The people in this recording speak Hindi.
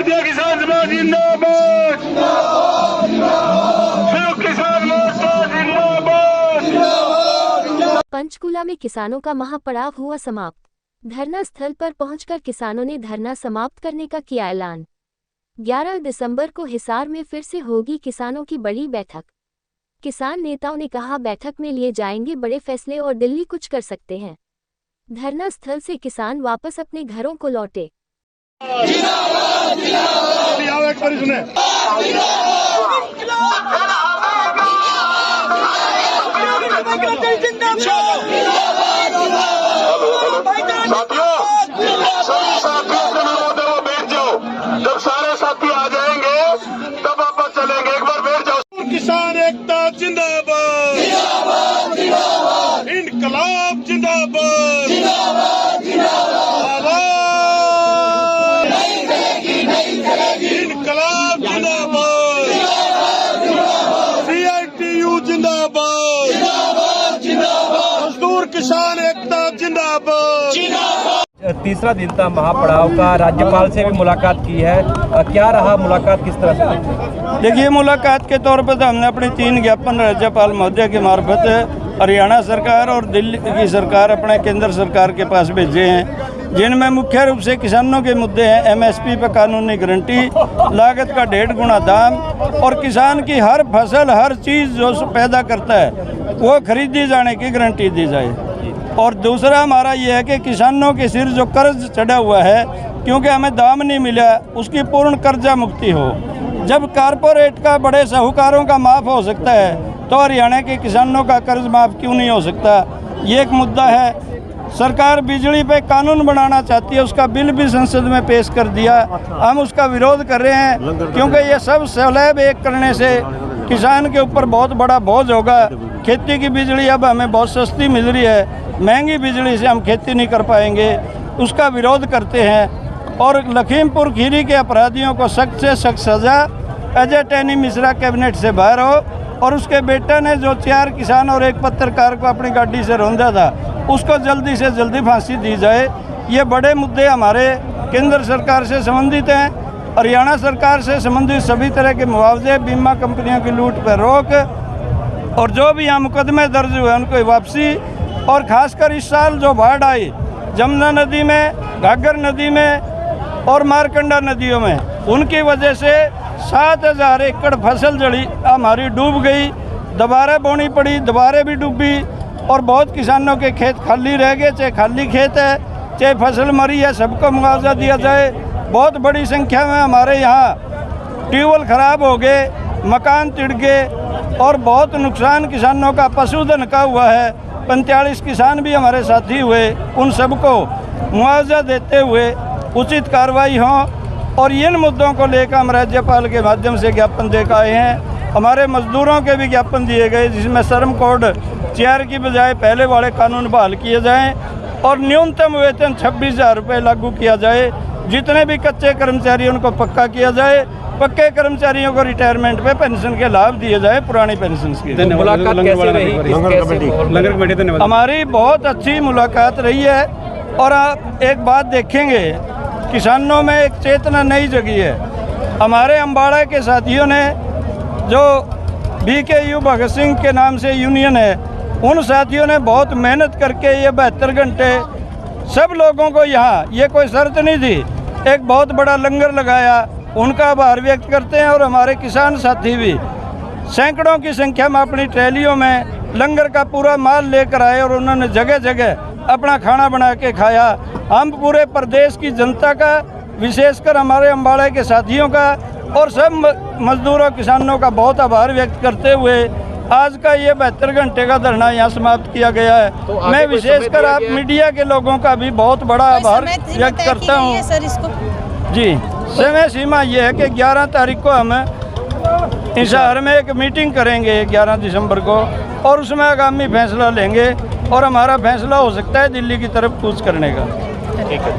भारतीय किसान समाज जिंदाबाद, संयुक्त किसान मोर्चा जिंदाबाद। पंचकूला में किसानों का महापड़ाव हुआ समाप्त। धरना स्थल पर पहुंचकर किसानों ने धरना समाप्त करने का किया ऐलान। 11 दिसंबर को हिसार में फिर से होगी किसानों की बड़ी बैठक। किसान नेताओं ने कहा बैठक में लिए जाएंगे बड़े फैसले और दिल्ली कुछ कर सकते हैं। धरना स्थल से किसान वापस अपने घरों को लौटे। जब सारे साथी आ जाएंगे तब वापस चलेंगे। एक बार बैठ जाओ। किसान एकता जिंदाबाद, इनकलाब जिंदाबाद, इनकलाब जिंदाबाद, CITU जिंदाबाद, मजदूर किसान एकता जिंदाबाद। तीसरा दिन था महापड़ाव का। राज्यपाल से भी मुलाकात की है, क्या रहा मुलाकात, किस तरह से? देखिए, मुलाकात के तौर पर तो हमने अपने 3 ज्ञापन राज्यपाल महोदय के मार्फत हरियाणा सरकार और दिल्ली की सरकार अपने केंद्र सरकार के पास भेजे हैं, जिनमें मुख्य रूप से किसानों के मुद्दे हैं। MSP पर कानूनी गारंटी, लागत का 1.5 गुना दाम और किसान की हर फसल हर चीज़ जो पैदा करता है वो खरीदी जाने की गारंटी दी जाए। और दूसरा हमारा ये है कि किसानों के सिर जो कर्ज चढ़ा हुआ है, क्योंकि हमें दाम नहीं मिला, उसकी पूर्ण कर्जा मुक्ति हो। जब कारपोरेट का बड़े साहूकारों का माफ़ हो सकता है तो हरियाणा के किसानों का कर्ज माफ़ क्यों नहीं हो सकता, ये एक मुद्दा है। सरकार बिजली पे कानून बनाना चाहती है, उसका बिल भी संसद में पेश कर दिया। हम उसका विरोध कर रहे हैं क्योंकि ये सब स्लैब एक करने से किसान के ऊपर बहुत बड़ा बोझ होगा। खेती की बिजली अब हमें बहुत सस्ती मिल रही है, महंगी बिजली से हम खेती नहीं कर पाएंगे, उसका विरोध करते हैं। और लखीमपुर खीरी के अपराधियों को सख्त से सख्त सज़ा, अजय टैनी मिश्रा कैबिनेट से बाहर हो, और उसके बेटे ने जो 4 किसान और 1 पत्रकार को अपनी गाड़ी से रौंदा था, उसको जल्दी से जल्दी फांसी दी जाए। ये बड़े मुद्दे हमारे केंद्र सरकार से संबंधित हैं। हरियाणा सरकार से संबंधित सभी तरह के मुआवजे, बीमा कंपनियों की लूट पर रोक, और जो भी यहाँ मुकदमे दर्ज हुए उनको वापसी। और ख़ासकर इस साल जो बाढ़ आई जमुना नदी में, घाघर नदी में और मारकंडा नदियों में, उनकी वजह से 7000 एकड़ फसल जड़ी हमारी डूब गई, दोबारा बोनी पड़ी, दोबारा भी डूबी, और बहुत किसानों के खेत खाली रह गए। चाहे खाली खेत है, चाहे फसल मरी है, सबको मुआवजा दिया जाए। बहुत बड़ी संख्या में हमारे यहाँ ट्यूबवेल खराब हो गए, मकान तिड़ गए और बहुत नुकसान किसानों का पशुधन का हुआ है। 45 किसान भी हमारे साथी हुए, उन सबको मुआवजा देते हुए उचित कार्रवाई हो। और इन मुद्दों को लेकर हम राज्यपाल के माध्यम से ज्ञापन देकर आए हैं। हमारे मजदूरों के भी ज्ञापन दिए गए, जिसमें श्रम कोड 4 की बजाय पहले वाले कानून बहाल किए जाएं और न्यूनतम वेतन 26,000 रुपये लागू किया जाए। जितने भी कच्चे कर्मचारी उनको पक्का किया जाए, पक्के कर्मचारियों को रिटायरमेंट पे पेंशन के लाभ दिए जाए, पुरानी पेंशन की। मुलाकात कैसे रही? हमारी बहुत अच्छी मुलाकात रही है। और आप एक बात देखेंगे, किसानों में एक चेतना नई जगी है। हमारे अम्बाड़ा के साथियों ने, जो BKU भगत सिंह के नाम से यूनियन है, उन साथियों ने बहुत मेहनत करके ये 72 घंटे सब लोगों को यहाँ, ये कोई शर्त नहीं थी, एक बहुत बड़ा लंगर लगाया। उनका आभार व्यक्त करते हैं। और हमारे किसान साथी भी सैकड़ों की संख्या में अपनी ट्रैलियों में लंगर का पूरा माल लेकर आए और उन्होंने जगह जगह अपना खाना बना के खाया। हम पूरे प्रदेश की जनता का, विशेषकर हमारे अम्बाड़ा के साथियों का और सब मजदूरों किसानों का बहुत आभार व्यक्त करते हुए आज का ये 72 घंटे का धरना यहाँ समाप्त किया गया है। तो मैं विशेषकर आप मीडिया के लोगों का भी बहुत बड़ा आभार व्यक्त करता हूँ। जी, समय सीमा ये है कि 11 तारीख को हम हिसार में एक मीटिंग करेंगे 11 दिसंबर को, और उसमें आगामी फैसला लेंगे और हमारा फैसला हो सकता है दिल्ली की तरफ कूच करने का। ठीक है।